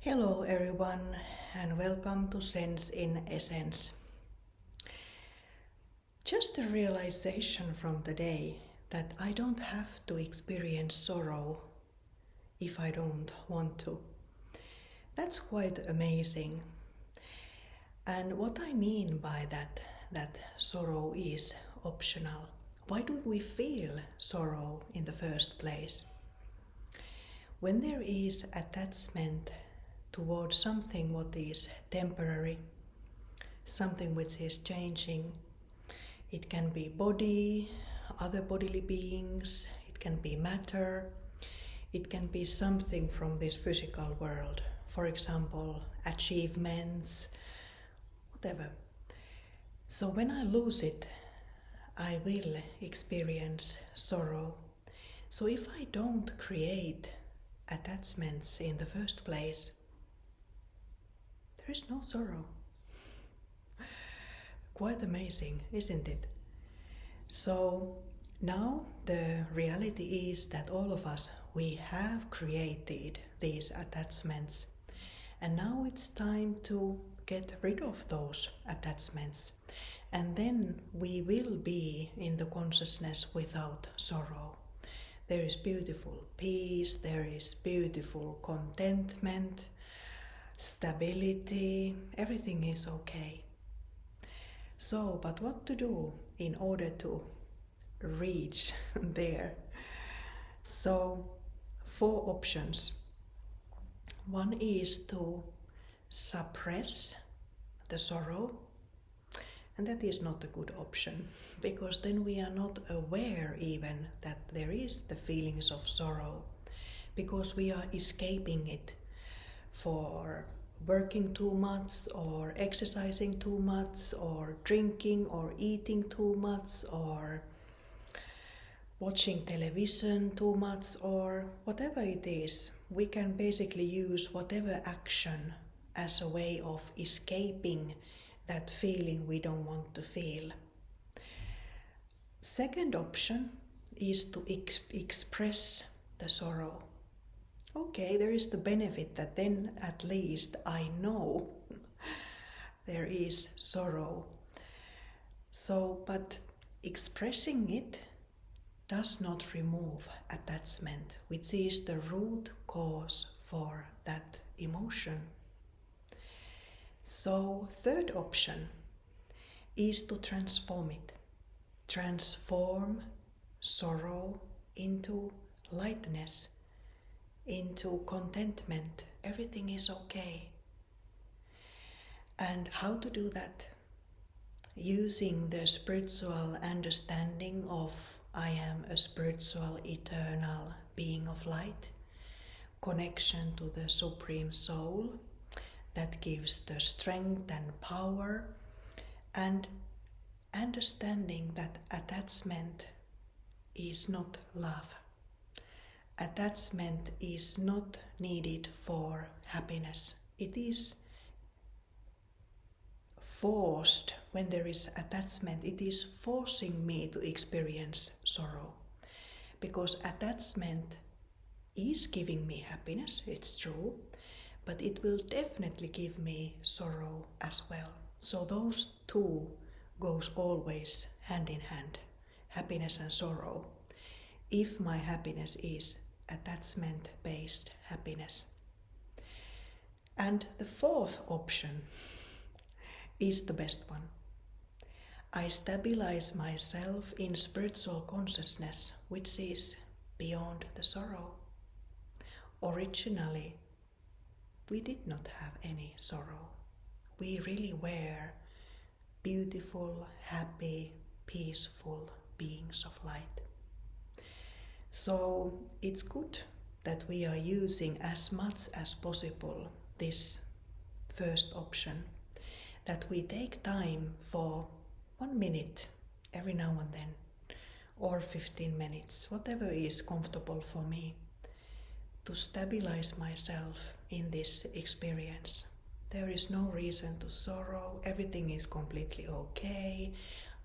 Hello everyone and welcome to Sense in Essence. Just a realization from the day that I don't have to experience sorrow if I don't want to. That's quite amazing. And what I mean by that sorrow is optional. Why do we feel sorrow in the first place? When there is attachment towards something what is temporary, something which is changing. It can be body, other bodily beings, it can be matter, it can be something from this physical world. For example, achievements, whatever. So when I lose it, I will experience sorrow. So if I don't create attachments in the first place, there is no sorrow. Quite amazing, isn't it? So now the reality is that all of us, we have created these attachments. And now it's time to get rid of those attachments. And then we will be in the consciousness without sorrow. There is beautiful peace, there is beautiful contentment, stability, everything is okay. So, but what to do in order to reach there? So, 4 options. One is to suppress the sorrow, and that is not a good option, because then we are not aware even that there is the feelings of sorrow, because we are escaping it for working too much or exercising too much or drinking or eating too much or watching television too much or whatever it is. We can basically use whatever action as a way of escaping that feeling we don't want to feel. Second option is to express the sorrow. Okay, there is the benefit that then at least I know there is sorrow. So, but expressing it does not remove attachment, which is the root cause for that emotion. So, third option is to transform it. Transform sorrow into lightness, into contentment. Everything is okay. And how to do that? Using the spiritual understanding of I am a spiritual eternal being of light, connection to the Supreme Soul that gives the strength and power, and understanding that attachment is not love. Attachment is not needed for happiness. It is forced. When there is attachment, it is forcing me to experience sorrow. Because attachment is giving me happiness, it's true, but it will definitely give me sorrow as well. So those two goes always hand in hand, happiness and sorrow, if my happiness is attachment-based happiness. And the fourth option is the best one. I stabilize myself in spiritual consciousness, which is beyond the sorrow. Originally, we did not have any sorrow. We really were beautiful, happy, peaceful beings of light. So it's good that we are using as much as possible this first option, that we take time for 1 minute every now and then, or 15 minutes, whatever is comfortable for me, to stabilize myself in this experience. There is no reason to sorrow, everything is completely okay.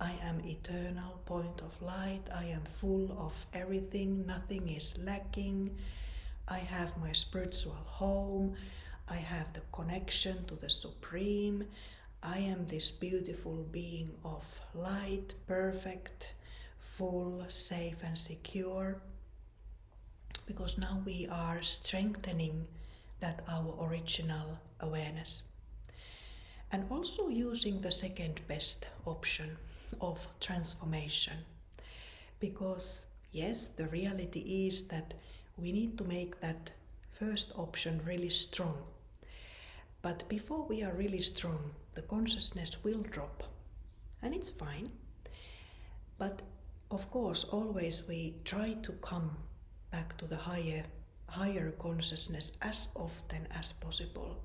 I am eternal point of light, I am full of everything, nothing is lacking. I have my spiritual home, I have the connection to the Supreme. I am this beautiful being of light, perfect, full, safe and secure. Because now we are strengthening that our original awareness. And also using the second best option of transformation. Because yes, the reality is that we need to make that first option really strong. But before we are really strong, the consciousness will drop. And it's fine. But of course, always we try to come back to the higher consciousness as often as possible.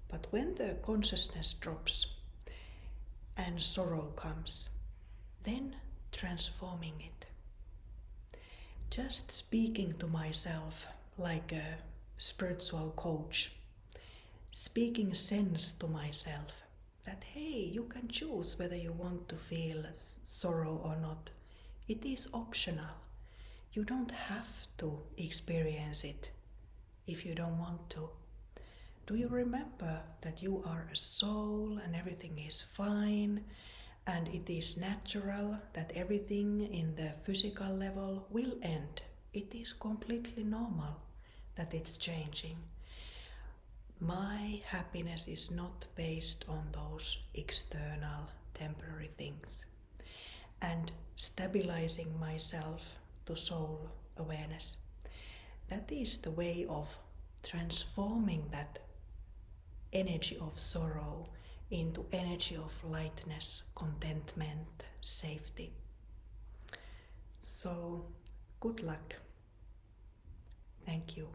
But when the consciousness drops and sorrow comes, then transforming it. Just speaking to myself like a spiritual coach, speaking sense to myself that hey, you can choose whether you want to feel sorrow or not. It is optional. You don't have to experience it if you don't want to. Do you remember that you are a soul and everything is fine and it is natural that everything in the physical level will end? It is completely normal that it's changing. My happiness is not based on those external temporary things. And stabilizing myself to soul awareness. That is the way of transforming that energy of sorrow into energy of lightness, contentment, safety. So, good luck. Thank you.